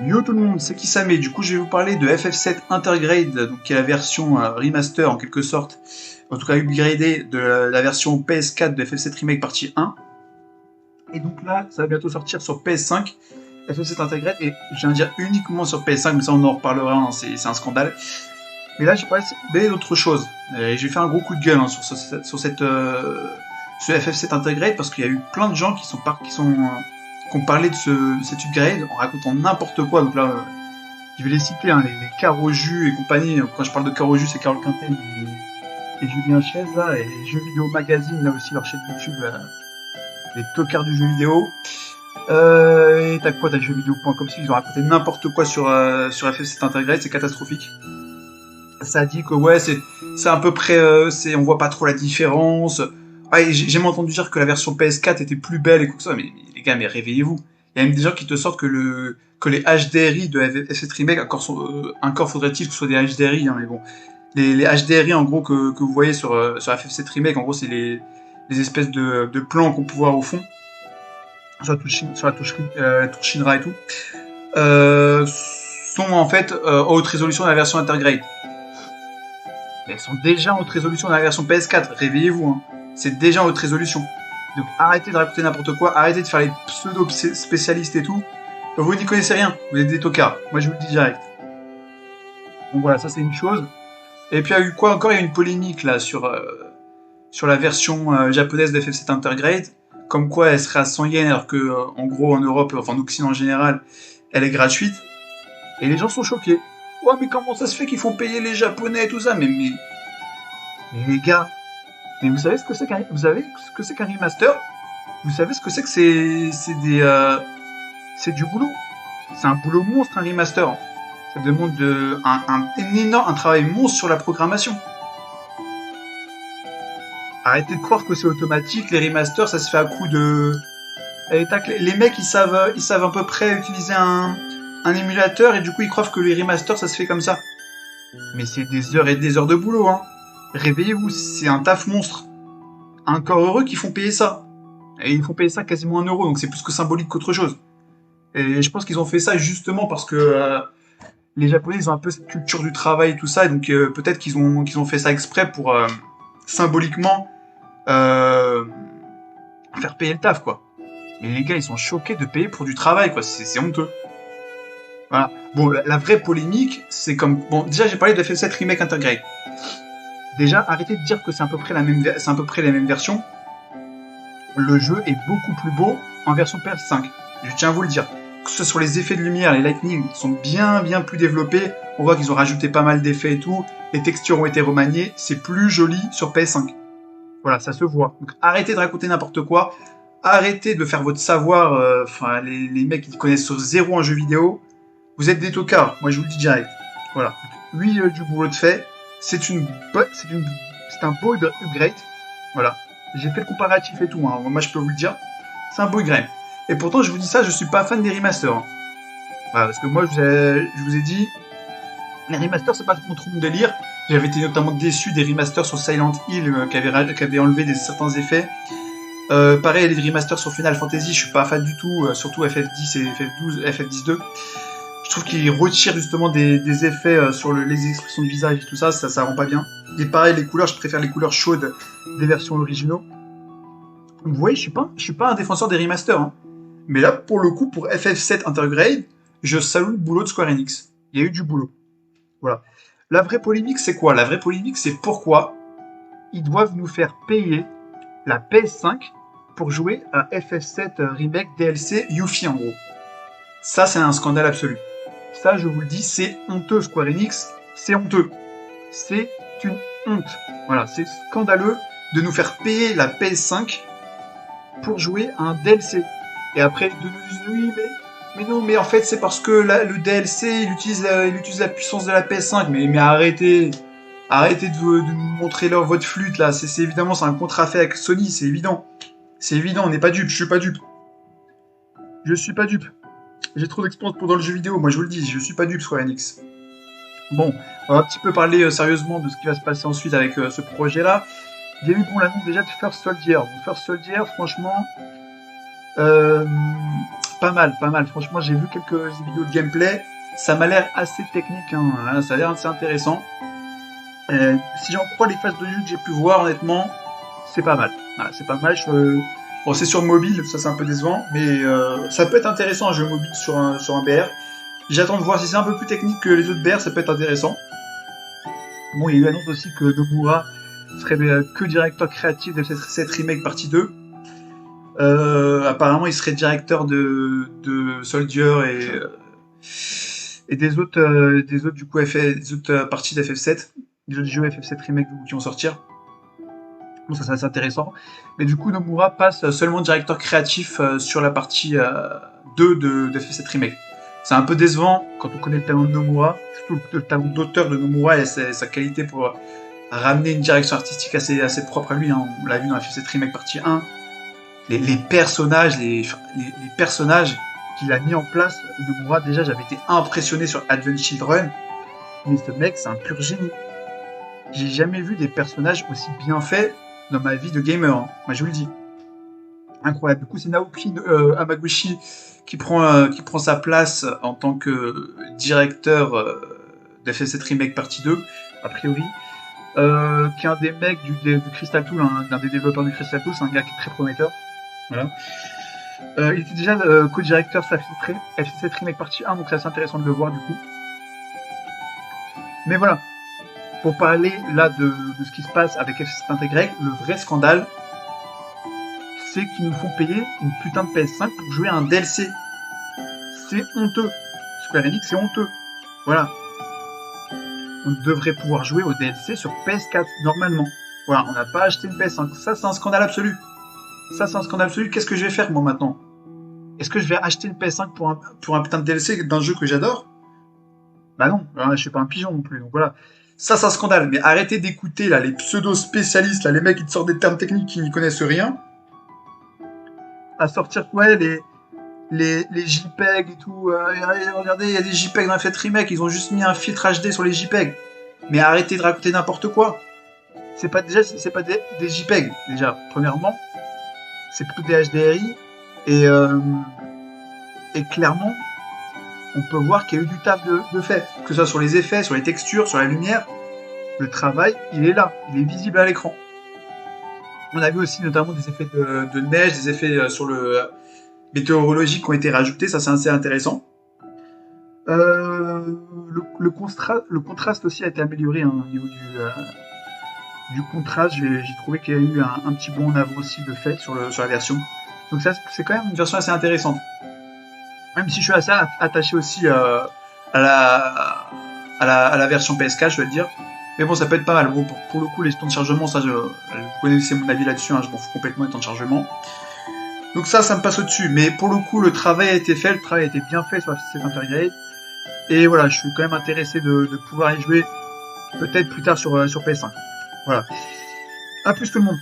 Yo tout le monde, c'est Kisame. Du coup, je vais vous parler de FF7 Intergrade, donc qui est la version remaster en quelque sorte, en tout cas upgradée de la version PS4 de FF7 Remake partie 1. Et donc là, ça va bientôt sortir sur PS5, FF7 Intergrade, et je viens de dire uniquement sur PS5, mais ça on en reparlera, hein, c'est un scandale. Mais là, j'ai parlé d'autre chose. J'ai fait un gros coup de gueule hein, ce FF7 Intergrade parce qu'il y a eu plein de gens qui ont parlé de cet upgrade en racontant n'importe quoi. Donc là, je vais les citer, hein, les Caro Jus et compagnie. Quand je parle de Caro Jus, c'est Carole Quintel et Julien Chaise, là, et les Jeux Vidéo Magazine, là aussi, leur chaîne YouTube, là, les tocards du jeu vidéo. Et t'as quoi, t'as jeuxvideo.com, ils ont raconté n'importe quoi sur FF7 Intergrade, c'est catastrophique. Ça dit que ouais, c'est à peu près, on voit pas trop la différence. Ah, j'ai même entendu dire que la version PS4 était plus belle et quoi que ça, mais les gars, mais réveillez-vous. Il y a même des gens qui te sortent que les HDRI de F7 Remake, encore faudrait-il que ce soit des HDRI, hein, mais bon. Les HDRI en gros que vous voyez sur FF7 Remake, en gros c'est les espèces de plans qu'on peut voir au fond, la touche Shinra et tout, sont en fait en haute résolution de la version Intergrade. Mais elles sont déjà en haute résolution dans la version PS4, réveillez-vous, hein. C'est déjà en haute résolution. Donc arrêtez de raconter n'importe quoi, arrêtez de faire les pseudo-spécialistes et tout. Vous n'y connaissez rien, vous êtes des tocards. Moi je vous le dis direct. Donc voilà, ça c'est une chose. Et puis il y a eu quoi encore? Il y a eu une polémique là sur la version japonaise de FF7 Intergrade, comme quoi elle serait à 100 yens alors que en gros en Europe, enfin en Occident en général, elle est gratuite. Et les gens sont choqués. Ouais mais comment ça se fait qu'ils font payer les japonais et tout ça? Mais les gars, mais vous savez ce que c'est qu'un remaster? Vous savez ce que c'est du boulot. C'est un boulot monstre un remaster. Ça demande un travail monstre sur la programmation. Arrêtez de croire que c'est automatique, les remasters ça se fait à coup de. Et tac, les mecs ils savent à peu près utiliser un émulateur et du coup ils croient que les remasters ça se fait comme ça. Mais c'est des heures et des heures de boulot, hein. Réveillez-vous, c'est un taf monstre. Encore heureux qu'ils font payer ça. Et ils font payer ça quasiment 1 euro, donc c'est plus que symbolique qu'autre chose. Et je pense qu'ils ont fait ça justement parce que les Japonais ils ont un peu cette culture du travail et tout ça, et donc peut-être qu'ils ont fait ça exprès pour symboliquement faire payer le taf, quoi. Mais les gars, ils sont choqués de payer pour du travail, quoi. C'est honteux. Voilà. Bon, la vraie polémique, c'est comme. Bon, déjà, j'ai parlé de FF7 Remake Intergrade. Déjà, arrêtez de dire que c'est à peu près c'est à peu près la même version. Le jeu est beaucoup plus beau en version PS5. Je tiens à vous le dire. Que ce soit les effets de lumière, les lightning sont bien plus développés. On voit qu'ils ont rajouté pas mal d'effets et tout. Les textures ont été remaniées. C'est plus joli sur PS5. Voilà, ça se voit. Donc arrêtez de raconter n'importe quoi. Arrêtez de faire votre savoir. Enfin, les mecs qui connaissent sur zéro en jeu vidéo. Vous êtes des tocards. Moi, je vous le dis direct. Voilà. Oui, du boulot de fait. C'est un beau upgrade. Voilà. J'ai fait le comparatif et tout, hein. Moi je peux vous le dire. C'est un beau upgrade. Et pourtant, je vous dis ça, je suis pas fan des remasters, hein. Voilà, parce que moi, je vous ai dit, les remasters, c'est pas trop mon délire. J'avais été notamment déçu des remasters sur Silent Hill qui avaient enlevé certains effets. Pareil, les remasters sur Final Fantasy, je suis pas fan du tout, surtout FF10 et FF12, FF10-2. Je trouve qu'ils retirent justement des effets sur les expressions de visage et tout ça, ça rend pas bien. Et pareil, les couleurs, je préfère les couleurs chaudes des versions originaux. Vous voyez, je suis pas un défenseur des remasters, hein. Mais là, pour le coup, pour FF7 Intergrade, je salue le boulot de Square Enix. Il y a eu du boulot. Voilà. La vraie polémique, c'est quoi? La vraie polémique, c'est pourquoi ils doivent nous faire payer la PS5 pour jouer à FF7 Remake DLC Yuffie, en gros. Ça, c'est un scandale absolu. Ça, je vous le dis, c'est honteux, Square Enix. C'est honteux. C'est une honte. Voilà, c'est scandaleux de nous faire payer la PS5 pour jouer à un DLC. Et après, de nous dire, oui, mais non, mais en fait, c'est parce que le DLC, il utilise la puissance de la PS5. Mais arrêtez. Arrêtez de nous montrer là votre flûte, là. C'est évidemment, c'est un contrat fait avec Sony, c'est évident. C'est évident, on n'est pas dupe, je suis pas dupe. Je suis pas dupe. J'ai trop d'expérience pour dans le jeu vidéo, moi je vous le dis, je suis pas dupe Square Enix. Bon, on va un petit peu parler sérieusement de ce qui va se passer ensuite avec ce projet-là. Il y a eu l'annonce déjà de First Soldier. Bon, First Soldier, franchement, pas mal, pas mal. Franchement, j'ai vu quelques vidéos de gameplay. Ça m'a l'air assez technique, hein. Ça a l'air assez intéressant. Si j'en crois les phases de jeu que j'ai pu voir, honnêtement, c'est pas mal. Voilà, c'est pas mal. Bon, c'est sur mobile, ça c'est un peu décevant, mais ça peut être intéressant un jeu mobile sur un BR. J'attends de voir si c'est un peu plus technique que les autres BR, ça peut être intéressant. Bon, il y a eu l'annonce aussi que Nomura serait que directeur créatif de cette remake partie 2. Apparemment, il serait directeur de Soldier et des autres du coup des autres parties d'FF7, des autres jeux FF7 remake qui vont sortir. Bon, ça c'est intéressant. Mais du coup, Nomura passe seulement directeur créatif sur la partie 2 de FF7 remake. C'est un peu décevant quand on connaît le talent de Nomura, surtout le talent d'auteur de Nomura et sa qualité pour ramener une direction artistique assez propre à lui. Hein. On l'a vu dans FF7 remake partie 1. Les personnages, les personnages qu'il a mis en place, Nomura, déjà j'avais été impressionné sur Advent Children, mais ce mec c'est un pur génie. J'ai jamais vu des personnages aussi bien faits dans ma vie de gamer, hein. Moi je vous le dis. Incroyable. Du coup c'est Naoki Hamaguchi qui prend sa place en tant que directeur d'FF7 Remake partie 2, a priori. Qui est un des mecs du Crystal Tool, d'un des développeurs du Crystal Tool, c'est un gars qui est très prometteur. Voilà. Il était déjà co-directeur sur FF7 Remake partie 1, donc c'est assez intéressant de le voir du coup. Mais voilà, pour parler là de ce qui se passe avec FF7 Intégré, le vrai scandale, c'est qu'ils nous font payer une putain de PS5 pour jouer à un DLC. C'est honteux. Square Enix, c'est honteux. Voilà. On devrait pouvoir jouer au DLC sur PS4, normalement. Voilà, on n'a pas acheté une PS5. Ça, c'est un scandale absolu. Ça, c'est un scandale absolu. Qu'est-ce que je vais faire, moi, maintenant? Est-ce que je vais acheter une PS5 pour un putain de DLC d'un jeu que j'adore? Bah non, je suis pas un pigeon non plus, donc voilà. Ça, c'est un scandale. Mais arrêtez d'écouter, là, les pseudo-spécialistes, là, les mecs qui te sortent des termes techniques qui n'y connaissent rien. À sortir, ouais, les JPEG et tout. Regardez, il y a des JPEG dans la fête remake, ils ont juste mis un filtre HD sur les JPEG. Mais arrêtez de raconter n'importe quoi. C'est pas des JPEG, déjà, premièrement. C'est plutôt des HDRI. Et clairement, on peut voir qu'il y a eu du taf de fait. Que ce soit sur les effets, sur les textures, sur la lumière. Le travail, il est là. Il est visible à l'écran. On a vu aussi notamment des effets de neige, des effets sur le météorologique qui ont été rajoutés. Ça, c'est assez intéressant. Le contraste aussi a été amélioré hein, au niveau du contraste. J'ai trouvé qu'il y a eu un petit bond en avant aussi de fait sur la version. Donc ça, c'est quand même une version assez intéressante. Même si je suis assez attaché aussi à la version PS4, je dois dire. Mais bon, ça peut être pas mal. Bon, pour le coup, les temps de chargement, ça, vous connaissez mon avis là-dessus, hein, je m'en fous complètement des temps de chargement. Donc ça me passe au-dessus. Mais pour le coup, le travail a été fait, le travail a été bien fait sur cette Intergrade. Et voilà, je suis quand même intéressé de pouvoir y jouer peut-être plus tard sur PS5. Voilà. A plus tout le monde.